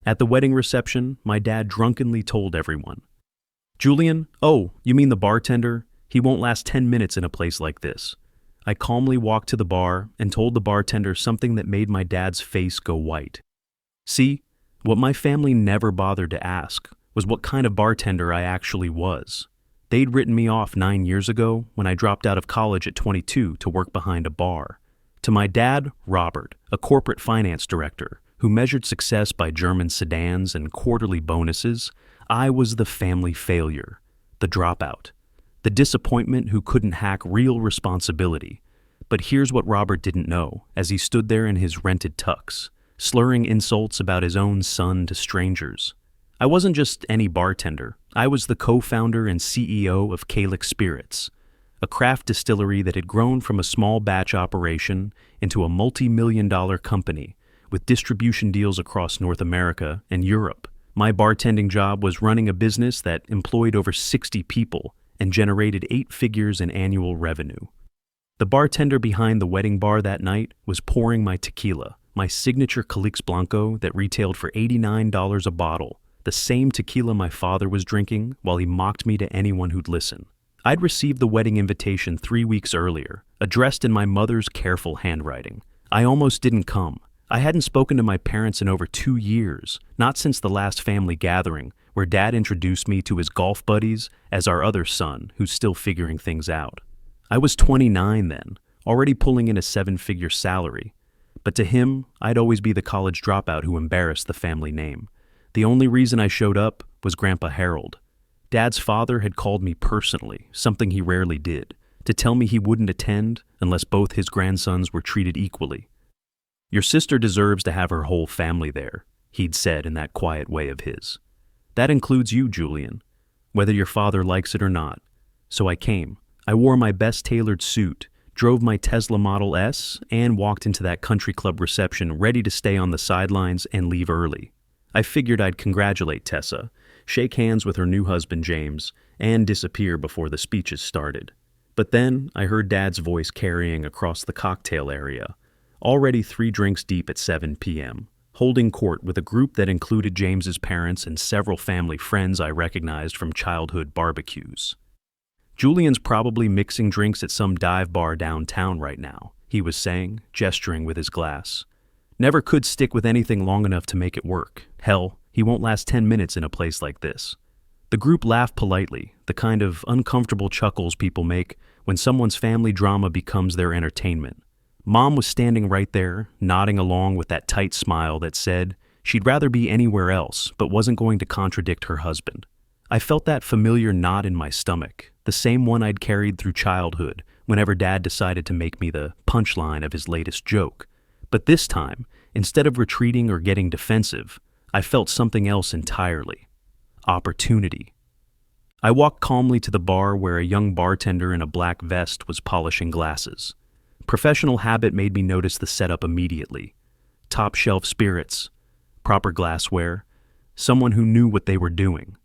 At the wedding reception, my dad drunkenly told everyone, "Julian, oh, you mean the bartender? He won't last 10 minutes in a place like this." I calmly walked to the bar and told the bartender something that made my dad's face go white. See, what my family never bothered to ask was what kind of bartender I actually was. They'd written me off 9 years ago when I dropped out of college at 22 to work behind a bar. To my dad, Robert, a corporate finance director who measured success by German sedans and quarterly bonuses, I was the family failure, the dropout, the disappointment who couldn't hack real responsibility. But here's what Robert didn't know as he stood there in his rented tux, slurring insults about his own son to strangers. I wasn't just any bartender. I was the co-founder and CEO of Calyx Spirits, a craft distillery that had grown from a small batch operation into a multi-million-dollar company with distribution deals across North America and Europe. My bartending job was running a business that employed over 60 people and generated 8 figures in annual revenue. The bartender behind the wedding bar that night was pouring my tequila, my signature Calix Blanco that retailed for $89 a bottle, the same tequila my father was drinking while he mocked me to anyone who'd listen. I'd received the wedding invitation 3 weeks earlier, addressed in my mother's careful handwriting. I almost didn't come. I hadn't spoken to my parents in over 2 years, not since the last family gathering, where Dad introduced me to his golf buddies as our other son, who's still figuring things out. I was 29 then, already pulling in a 7-figure salary. But to him, I'd always be the college dropout who embarrassed the family name. The only reason I showed up was Grandpa Harold. Dad's father had called me personally, something he rarely did, to tell me he wouldn't attend unless both his grandsons were treated equally. "Your sister deserves to have her whole family there," he'd said in that quiet way of his. "That includes you, Julian, whether your father likes it or not." So I came. I wore my best tailored suit, drove my Tesla Model S, and walked into that country club reception ready to stay on the sidelines and leave early. I figured I'd congratulate Tessa, shake hands with her new husband James, and disappear before the speeches started. But then I heard Dad's voice carrying across the cocktail area, already 3 drinks deep at 7 p.m., holding court with a group that included James's parents and several family friends I recognized from childhood barbecues. "Julian's probably mixing drinks at some dive bar downtown right now," he was saying, gesturing with his glass. "Never could stick with anything long enough to make it work. Hell, he won't last 10 minutes in a place like this." The group laughed politely, the kind of uncomfortable chuckles people make when someone's family drama becomes their entertainment. Mom was standing right there, nodding along with that tight smile that said she'd rather be anywhere else but wasn't going to contradict her husband. I felt that familiar knot in my stomach, the same one I'd carried through childhood whenever Dad decided to make me the punchline of his latest joke. But this time, instead of retreating or getting defensive, I felt something else entirely. Opportunity. I walked calmly to the bar where a young bartender in a black vest was polishing glasses. Professional habit made me notice the setup immediately. Top-shelf spirits, proper glassware, someone who knew what they were doing.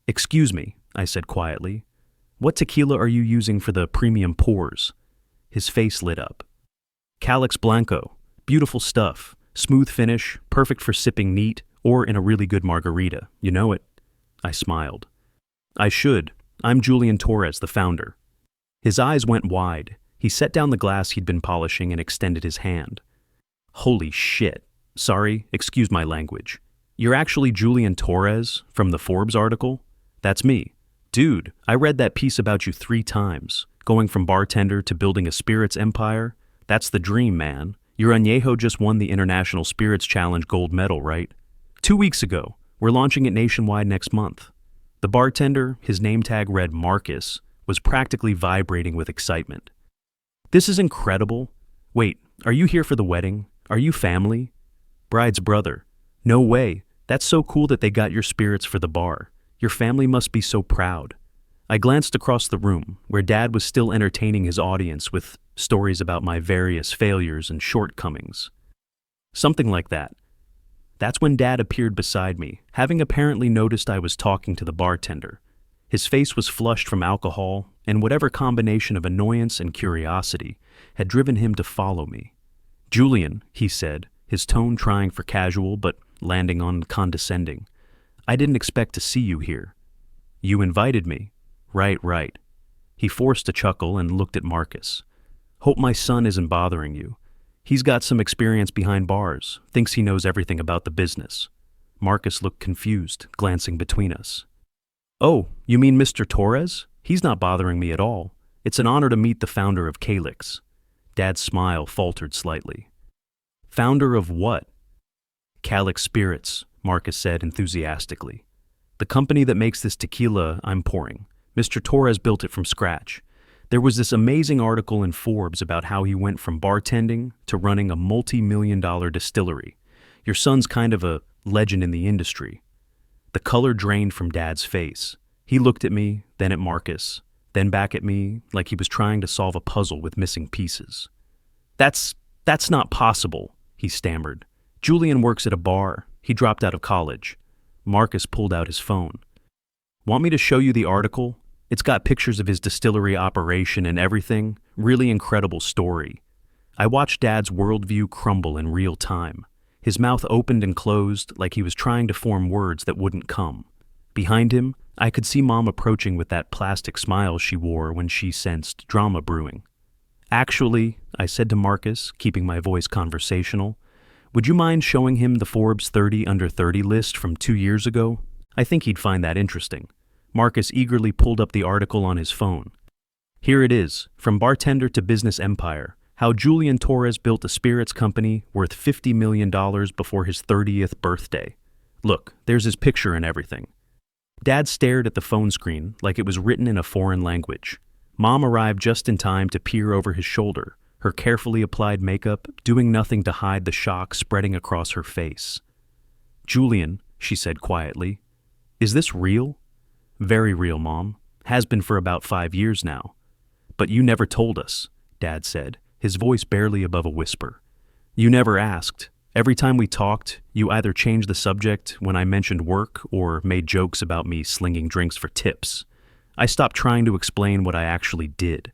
"Excuse me," I said quietly. "What tequila are you using for the premium pours?" His face lit up. "Calyx Blanco. Beautiful stuff. Smooth finish, perfect for sipping neat or in a really good margarita. You know it." I smiled. "I should. I'm Julian Torres, the founder." His eyes went wide. He set down the glass he'd been polishing and extended his hand. "Holy shit. Sorry, excuse my language. You're actually Julian Torres from the Forbes article?" "That's me." "Dude, I read that piece about you 3 times. Going from bartender to building a spirits empire. That's the dream, man. Your añejo just won the International Spirits Challenge gold medal, right?" 2 weeks ago. We're launching it nationwide next month." The bartender, his name tag read Marcus, was practically vibrating with excitement. "This is incredible. Wait, are you here for the wedding? Are you family?" "Bride's brother." "No way. That's so cool that they got your spirits for the bar. Your family must be so proud." I glanced across the room, where Dad was still entertaining his audience with stories about my various failures and shortcomings. Something like that. That's when Dad appeared beside me, having apparently noticed I was talking to the bartender. His face was flushed from alcohol, and whatever combination of annoyance and curiosity had driven him to follow me. "Julian," he said, his tone trying for casual but landing on condescending. I didn't expect to see you here. You invited me. Right. He forced a chuckle and looked at Marcus. Hope my son isn't bothering you. He's got some experience behind bars, thinks he knows everything about the business. Marcus looked confused, glancing between us. Oh, you mean Mr. Torres? He's not bothering me at all. It's an honor to meet the founder of Calyx. Dad's smile faltered slightly. Founder of what? Calyx Spirits, Marcus said enthusiastically. The company that makes this tequila I'm pouring. Mr. Torres built it from scratch. There was this amazing article in Forbes about how he went from bartending to running a multi-million-dollar distillery. Your son's kind of a legend in the industry. The color drained from Dad's face. He looked at me, then at Marcus, then back at me like he was trying to solve a puzzle with missing pieces. That's not possible, he stammered. Julian works at a bar. He dropped out of college. Marcus pulled out his phone. Want me to show you the article? It's got pictures of his distillery operation and everything. Really incredible story. I watched Dad's worldview crumble in real time. His mouth opened and closed like he was trying to form words that wouldn't come. Behind him, I could see Mom approaching with that plastic smile she wore when she sensed drama brewing. Actually, I said to Marcus, keeping my voice conversational, would you mind showing him the Forbes 30 Under 30 list from 2 years ago? I think he'd find that interesting. Marcus eagerly pulled up the article on his phone. Here it is, From Bartender to Business Empire, how Julian Torres built a spirits company worth $50 million before his 30th birthday. Look, there's his picture and everything. Dad stared at the phone screen like it was written in a foreign language. Mom arrived just in time to peer over his shoulder, her carefully applied makeup doing nothing to hide the shock spreading across her face. Julian, she said quietly, is this real? Very real, Mom. Has been for about 5 years now. But you never told us, Dad said, his voice barely above a whisper. You never asked. Every time we talked, you either changed the subject when I mentioned work or made jokes about me slinging drinks for tips. I stopped trying to explain what I actually did.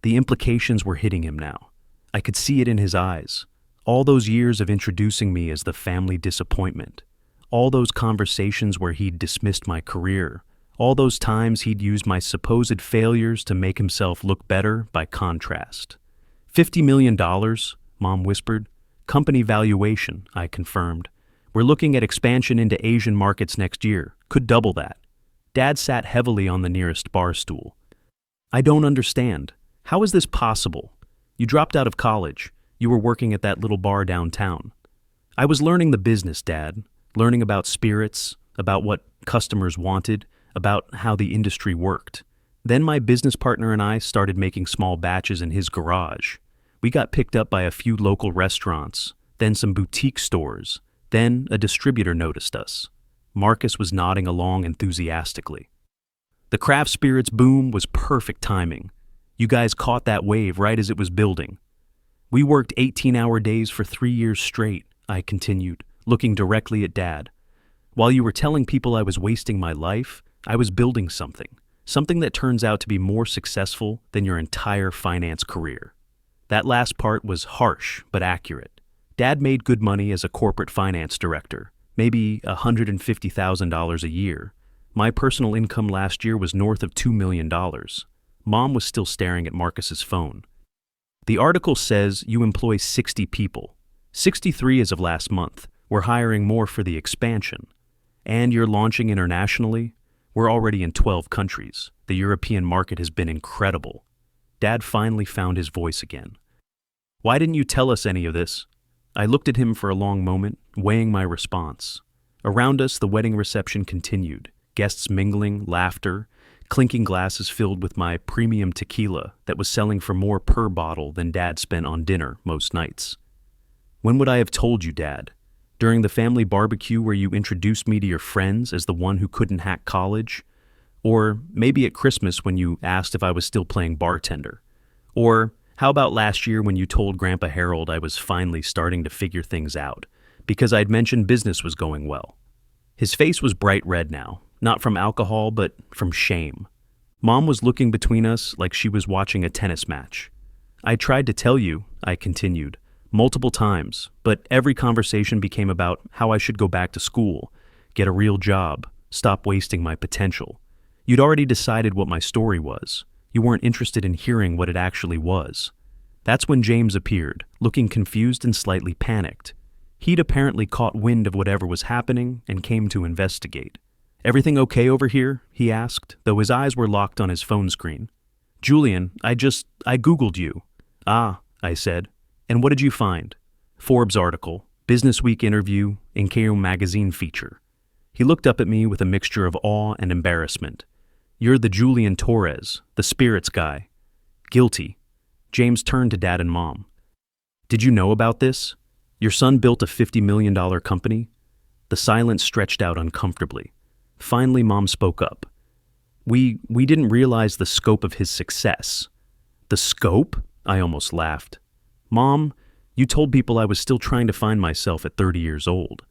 The implications were hitting him now. I could see it in his eyes. All those years of introducing me as the family disappointment. All those conversations where he'd dismissed my career. All those times he'd used my supposed failures to make himself look better by contrast. $50 million, Mom whispered. Company valuation, I confirmed. We're looking at expansion into Asian markets next year. Could double that. Dad sat heavily on the nearest bar stool. I don't understand. How is this possible? You dropped out of college. You were working at that little bar downtown. I was learning the business, Dad. Learning about spirits, about what customers wanted, about how the industry worked. Then my business partner and I started making small batches in his garage. We got picked up by a few local restaurants, then some boutique stores, then a distributor noticed us. Marcus was nodding along enthusiastically. The craft spirits boom was perfect timing. You guys caught that wave right as it was building. We worked 18-hour days for 3 years straight, I continued, looking directly at Dad. While you were telling people I was wasting my life, I was building something that turns out to be more successful than your entire finance career. That last part was harsh but accurate. Dad made good money as a corporate finance director, maybe $150,000 a year. My personal income last year was north of $2 million. Mom was still staring at Marcus's phone. The article says you employ 60 people. 63 as of last month. We're hiring more for the expansion. And you're launching internationally? We're already in 12 countries. The European market has been incredible. Dad finally found his voice again. Why didn't you tell us any of this? I looked at him for a long moment, weighing my response. Around us, the wedding reception continued. Guests mingling, laughter, clinking glasses filled with my premium tequila that was selling for more per bottle than Dad spent on dinner most nights. When would I have told you, Dad? During the family barbecue where you introduced me to your friends as the one who couldn't hack college? Or maybe at Christmas when you asked if I was still playing bartender? Or how about last year when you told Grandpa Harold I was finally starting to figure things out because I'd mentioned business was going well? His face was bright red now, not from alcohol but from shame. Mom was looking between us like she was watching a tennis match. I tried to tell you, I continued, multiple times, but every conversation became about how I should go back to school, get a real job, stop wasting my potential. You'd already decided what my story was. You weren't interested in hearing what it actually was. That's when James appeared, looking confused and slightly panicked. He'd apparently caught wind of whatever was happening and came to investigate. "Everything okay over here?" he asked, though his eyes were locked on his phone screen. "Julian, I Googled you." "Ah," I said. "And what did you find?" "Forbes article, Business Week interview, Inkeo magazine feature." He looked up at me with a mixture of awe and embarrassment. "You're the Julian Torres, the spirits guy." "Guilty." James turned to Dad and Mom. "Did you know about this? Your son built a $50 million company?" The silence stretched out uncomfortably. Finally, Mom spoke up. We didn't realize the scope of his success." "The scope?" I almost laughed. "Mom, you told people I was still trying to find myself at 30 years old.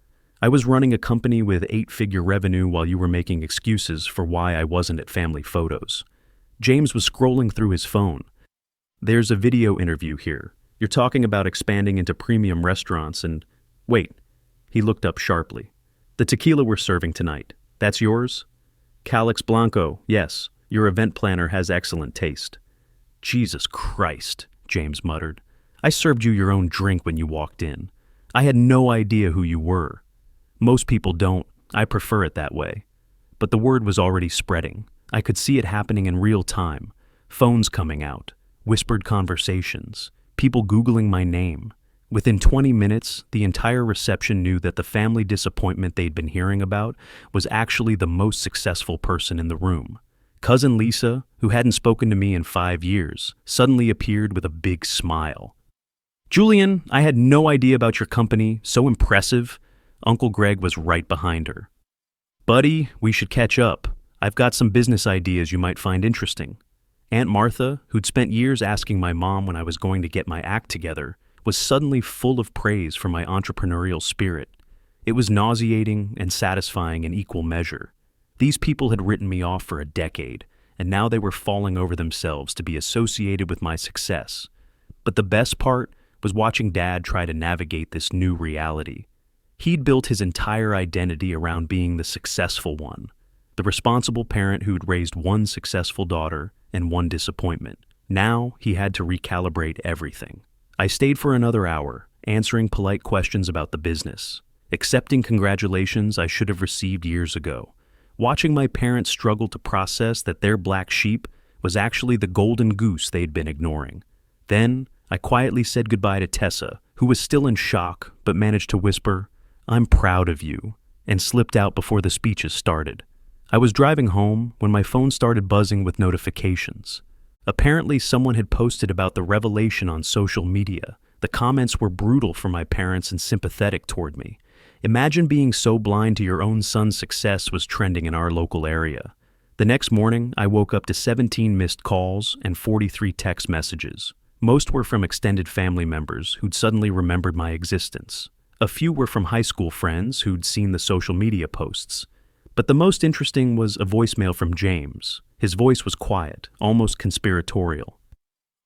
I was running a company with 8-figure revenue while you were making excuses for why I wasn't at family photos." James was scrolling through his phone. "There's a video interview here. You're talking about expanding into premium restaurants and—" "Wait." He looked up sharply. "The tequila we're serving tonight, that's yours?" "Calix Blanco, yes. Your event planner has excellent taste." "Jesus Christ," James muttered. "I served you your own drink when you walked in. I had no idea who you were. Most people don't. I prefer it that way." But the word was already spreading. I could see it happening in real time. Phones coming out, whispered conversations, people Googling my name. Within 20 minutes, the entire reception knew that the family disappointment they'd been hearing about was actually the most successful person in the room. Cousin Lisa, who hadn't spoken to me in 5 years, suddenly appeared with a big smile. "Julian, I had no idea about your company. So impressive." Uncle Greg was right behind her. "Buddy, we should catch up. I've got some business ideas you might find interesting." Aunt Martha, who'd spent years asking my mom when I was going to get my act together, was suddenly full of praise for my entrepreneurial spirit. It was nauseating and satisfying in equal measure. These people had written me off for a decade, and now they were falling over themselves to be associated with my success. But the best part was watching Dad try to navigate this new reality. He'd built his entire identity around being the successful one, the responsible parent who'd raised one successful daughter and one disappointment. Now he had to recalibrate everything. I stayed for another hour, answering polite questions about the business, accepting congratulations I should have received years ago, watching my parents struggle to process that their black sheep was actually the golden goose they'd been ignoring. Then I quietly said goodbye to Tessa, who was still in shock but managed to whisper, "I'm proud of you," and slipped out before the speeches started. I was driving home when my phone started buzzing with notifications. Apparently, someone had posted about the revelation on social media. The comments were brutal for my parents and sympathetic toward me. Imagine being so blind to your own son's success was trending in our local area. The next morning, I woke up to 17 missed calls and 43 text messages. Most were from extended family members who'd suddenly remembered my existence. A few were from high school friends who'd seen the social media posts. But the most interesting was a voicemail from James. His voice was quiet, almost conspiratorial.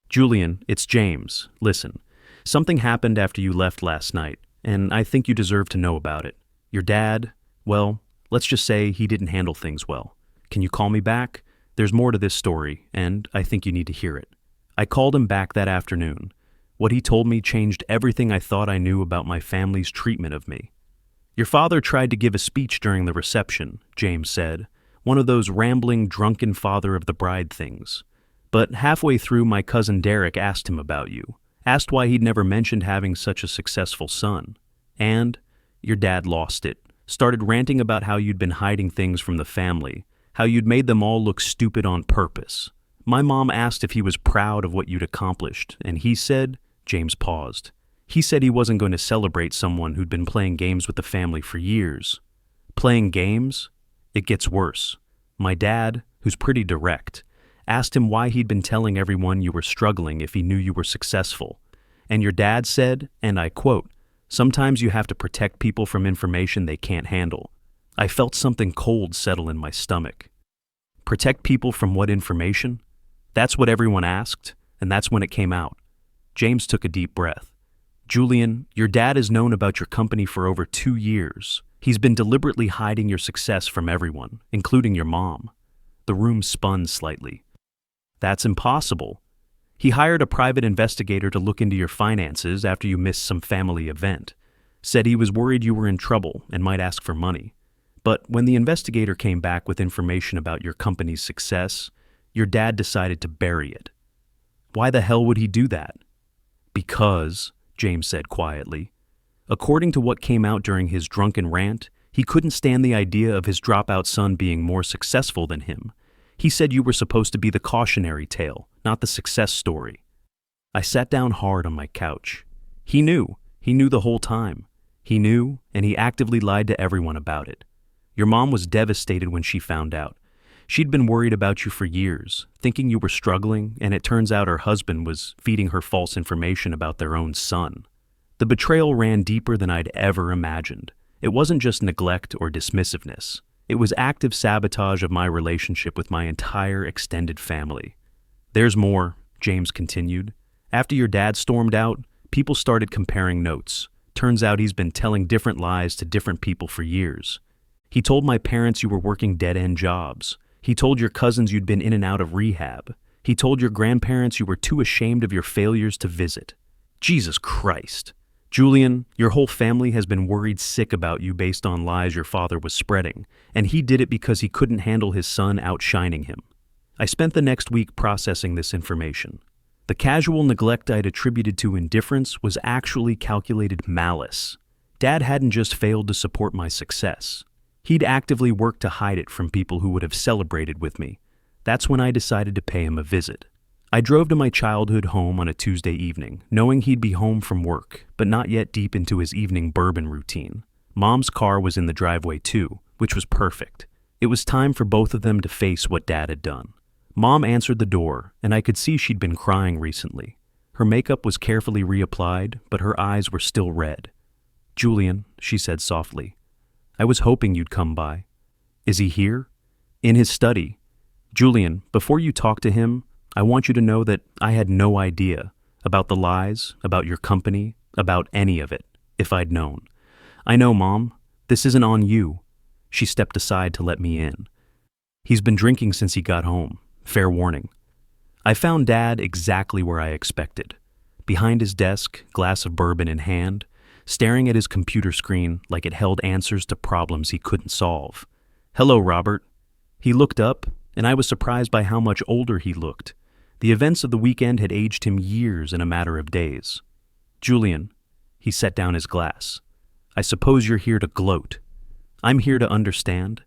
"Julian, it's James. Listen, something happened after you left last night, and I think you deserve to know about it. Your dad, well, let's just say he didn't handle things well. Can you call me back? There's more to this story, and I think you need to hear it." I called him back that afternoon. What he told me changed everything I thought I knew about my family's treatment of me. "Your father tried to give a speech during the reception," James said, one of those rambling, drunken father of the bride things. "But halfway through, my cousin Derek asked him about you, asked why he'd never mentioned having such a successful son. And your dad lost it, started ranting about how you'd been hiding things from the family, how you'd made them all look stupid on purpose. My mom asked if he was proud of what you'd accomplished, and he said," James paused, "he said he wasn't going to celebrate someone who'd been playing games with the family for years." "Playing games?" It gets worse. My dad, who's pretty direct, asked him why he'd been telling everyone you were struggling if he knew you were successful. And your dad said, and I quote, "Sometimes you have to protect people from information they can't handle." I felt something cold settle in my stomach. Protect people from what information? That's what everyone asked, and that's when it came out. James took a deep breath. Julian, your dad has known about your company for over 2 years. He's been deliberately hiding your success from everyone, including your mom. The room spun slightly. That's impossible. He hired a private investigator to look into your finances after you missed some family event. Said he was worried you were in trouble and might ask for money. But when the investigator came back with information about your company's success, your dad decided to bury it. Why the hell would he do that? Because, James said quietly. According to what came out during his drunken rant, he couldn't stand the idea of his dropout son being more successful than him. He said you were supposed to be the cautionary tale, not the success story. I sat down hard on my couch. He knew the whole time. He knew, and he actively lied to everyone about it. Your mom was devastated when she found out. She'd been worried about you for years, thinking you were struggling, and it turns out her husband was feeding her false information about their own son. The betrayal ran deeper than I'd ever imagined. It wasn't just neglect or dismissiveness. It was active sabotage of my relationship with my entire extended family. There's more, James continued. After your dad stormed out, people started comparing notes. Turns out he's been telling different lies to different people for years. He told my parents you were working dead-end jobs. He told your cousins you'd been in and out of rehab. He told your grandparents you were too ashamed of your failures to visit. Jesus Christ. Julian, your whole family has been worried sick about you based on lies your father was spreading, and he did it because he couldn't handle his son outshining him. I spent the next week processing this information. The casual neglect I'd attributed to indifference was actually calculated malice. Dad hadn't just failed to support my success. He'd actively worked to hide it from people who would have celebrated with me. That's when I decided to pay him a visit. I drove to my childhood home on a Tuesday evening, knowing he'd be home from work, but not yet deep into his evening bourbon routine. Mom's car was in the driveway too, which was perfect. It was time for both of them to face what Dad had done. Mom answered the door, and I could see she'd been crying recently. Her makeup was carefully reapplied, but her eyes were still red. "Julian," she said softly, "I was hoping you'd come by." "Is he here?" "In his study." "Julian, before you talk to him, I want you to know that I had no idea about the lies, about your company, about any of it, if I'd known. I know, Mom. This isn't on you." She stepped aside to let me in. "He's been drinking since he got home. Fair warning." I found Dad exactly where I expected. Behind his desk, glass of bourbon in hand, staring at his computer screen like it held answers to problems he couldn't solve. "Hello, Robert." He looked up, and I was surprised by how much older he looked. The events of the weekend had aged him years in a matter of days. "Julian," he set down his glass, "I suppose you're here to gloat. I'm here to understand.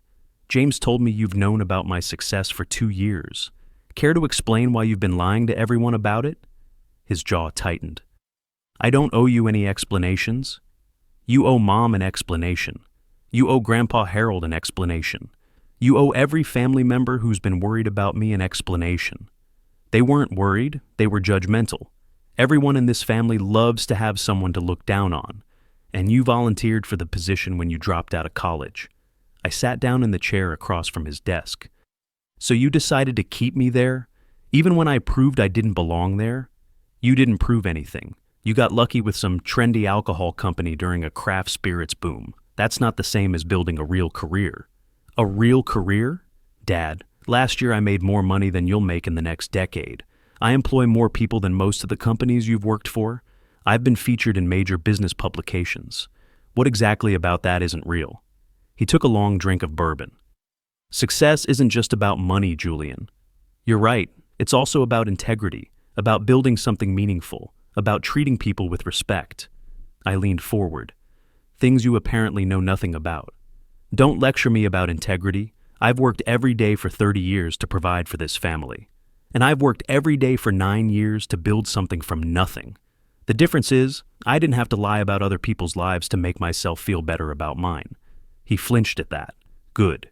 James told me you've known about my success for 2 years. Care to explain why you've been lying to everyone about it?" His jaw tightened. "I don't owe you any explanations. You owe Mom an explanation. You owe Grandpa Harold an explanation. You owe every family member who's been worried about me an explanation. They weren't worried, they were judgmental. Everyone in this family loves to have someone to look down on, and you volunteered for the position when you dropped out of college." I sat down in the chair across from his desk. "So you decided to keep me there, even when I proved I didn't belong there? You didn't prove anything. You got lucky with some trendy alcohol company during a craft spirits boom. That's not the same as building a real career." "A real career? Dad, last year I made more money than you'll make in the next decade. I employ more people than most of the companies you've worked for. I've been featured in major business publications. What exactly about that isn't real?" He took a long drink of bourbon. "Success isn't just about money, Julian. You're right, it's also about integrity, about building something meaningful, about treating people with respect." I leaned forward. "Things you apparently know nothing about. Don't lecture me about integrity. I've worked every day for 30 years to provide for this family. And I've worked every day for 9 years to build something from nothing. The difference is, I didn't have to lie about other people's lives to make myself feel better about mine." He flinched at that. "Good.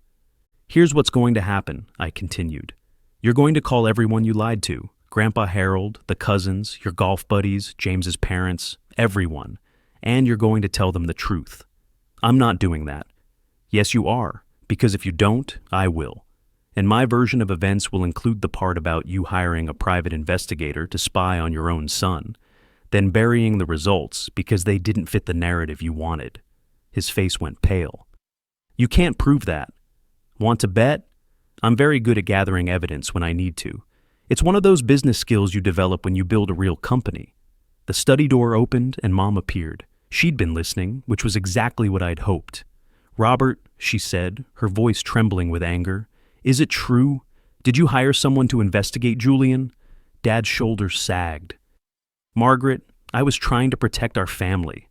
Here's what's going to happen," I continued. "You're going to call everyone you lied to, Grandpa Harold, the cousins, your golf buddies, James's parents, everyone, and you're going to tell them the truth. I'm not doing that. Yes, you are, because if you don't, I will. And my version of events will include the part about you hiring a private investigator to spy on your own son. then burying the results because they didn't fit the narrative you wanted. His face went pale. You can't prove that. Want to bet? I'm very good at gathering evidence when I need to. It's one of those business skills you develop when you build a real company. The study door opened and Mom appeared. She'd been listening, which was exactly what I'd hoped. "Robert," she said, her voice trembling with anger, "is it true? Did you hire someone to investigate Julian?" Dad's shoulders sagged. "Margaret, I was trying to protect our family."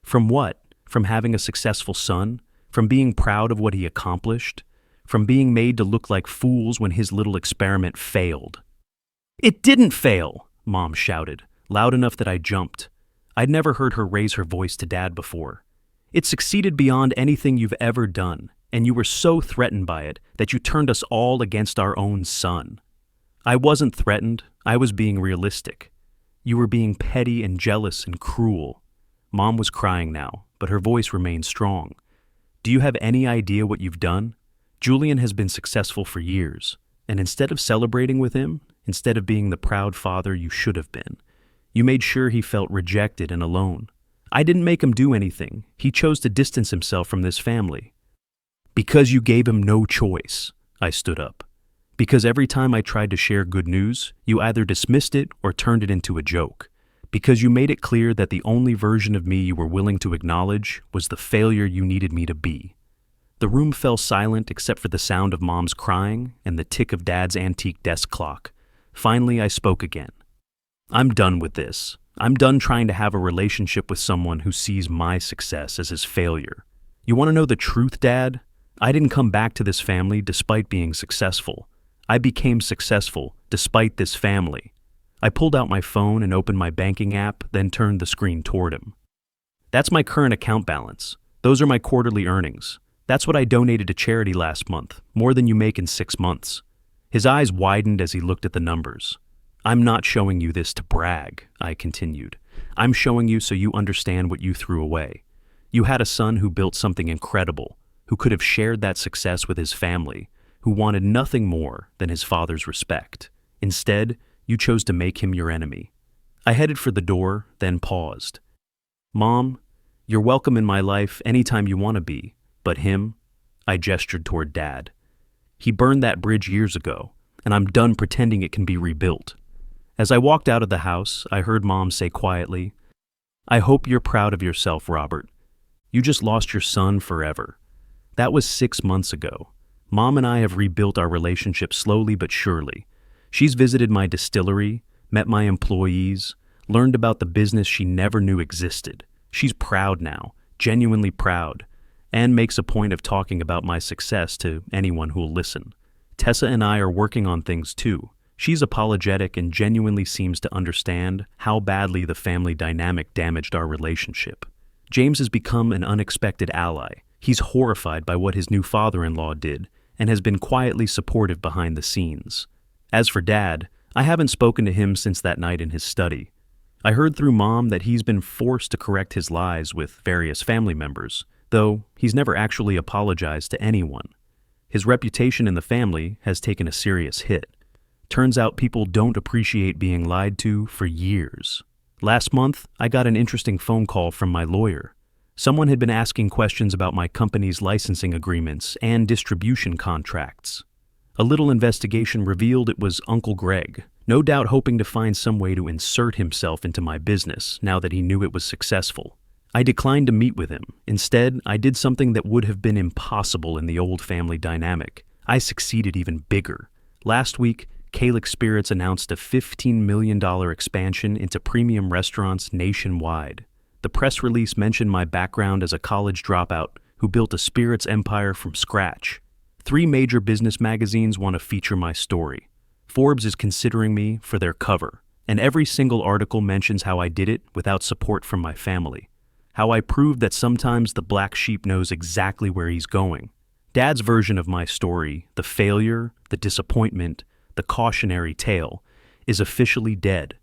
"From what? From having a successful son? From being proud of what he accomplished? From being made to look like fools when his little experiment failed?" "It didn't fail!" Mom shouted, loud enough that I jumped. I'd never heard her raise her voice to Dad before. "It succeeded beyond anything you've ever done, and you were so threatened by it that you turned us all against our own son." "I wasn't threatened. I was being realistic. You were being petty and jealous and cruel." Mom was crying now, but her voice remained strong. "Do you have any idea what you've done? Julian has been successful for years, and instead of celebrating with him, instead of being the proud father you should have been, you made sure he felt rejected and alone. I didn't make him do anything. He chose to distance himself from this family." "Because you gave him no choice." I stood up. "Because every time I tried to share good news, you either dismissed it or turned it into a joke. Because you made it clear that the only version of me you were willing to acknowledge was the failure you needed me to be." The room fell silent except for the sound of Mom's crying and the tick of Dad's antique desk clock. Finally, I spoke again. "I'm done with this. I'm done trying to have a relationship with someone who sees my success as his failure. You want to know the truth, Dad? I didn't come back to this family despite being successful. I became successful despite this family." I pulled out my phone and opened my banking app, then turned the screen toward him. "That's my current account balance. Those are my quarterly earnings. That's what I donated to charity last month, more than you make in 6 months. His eyes widened as he looked at the numbers. "I'm not showing you this to brag," I continued. "I'm showing you so you understand what you threw away. You had a son who built something incredible, who could have shared that success with his family, who wanted nothing more than his father's respect. Instead, you chose to make him your enemy." I headed for the door, then paused. "Mom, you're welcome in my life anytime you want to be, but him," I gestured toward Dad. "He burned that bridge years ago, and I'm done pretending it can be rebuilt." As I walked out of the house, I heard Mom say quietly, "I hope you're proud of yourself, Robert. You just lost your son forever." That was 6 months ago. Mom and I have rebuilt our relationship slowly but surely. She's visited my distillery, met my employees, learned about the business she never knew existed. She's proud now, genuinely proud, and makes a point of talking about my success to anyone who'll listen. Tessa and I are working on things too. She's apologetic and genuinely seems to understand how badly the family dynamic damaged our relationship. James has become an unexpected ally. He's horrified by what his new father-in-law did and has been quietly supportive behind the scenes. As for Dad, I haven't spoken to him since that night in his study. I heard through Mom that he's been forced to correct his lies with various family members, though he's never actually apologized to anyone. His reputation in the family has taken a serious hit. Turns out people don't appreciate being lied to for years. Last month, I got an interesting phone call from my lawyer. Someone had been asking questions about my company's licensing agreements and distribution contracts. A little investigation revealed it was Uncle Greg, no doubt hoping to find some way to insert himself into my business now that he knew it was successful. I declined to meet with him. Instead, I did something that would have been impossible in the old family dynamic. I succeeded even bigger. Last week, Calyx Spirits announced a $15 million expansion into premium restaurants nationwide. The press release mentioned my background as a college dropout who built a spirits empire from scratch. 3 major business magazines want to feature my story. Forbes is considering me for their cover, and every single article mentions how I did it without support from my family. How I proved that sometimes the black sheep knows exactly where he's going. Dad's version of my story, the failure, the disappointment, the cautionary tale, is officially dead.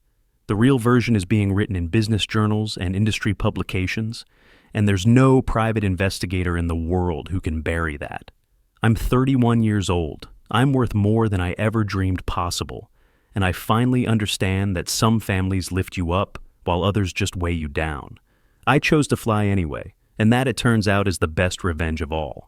The real version is being written in business journals and industry publications, and there's no private investigator in the world who can bury that. I'm 31 years old. I'm worth more than I ever dreamed possible, and I finally understand that some families lift you up while others just weigh you down. I chose to fly anyway, and that, it turns out, is the best revenge of all.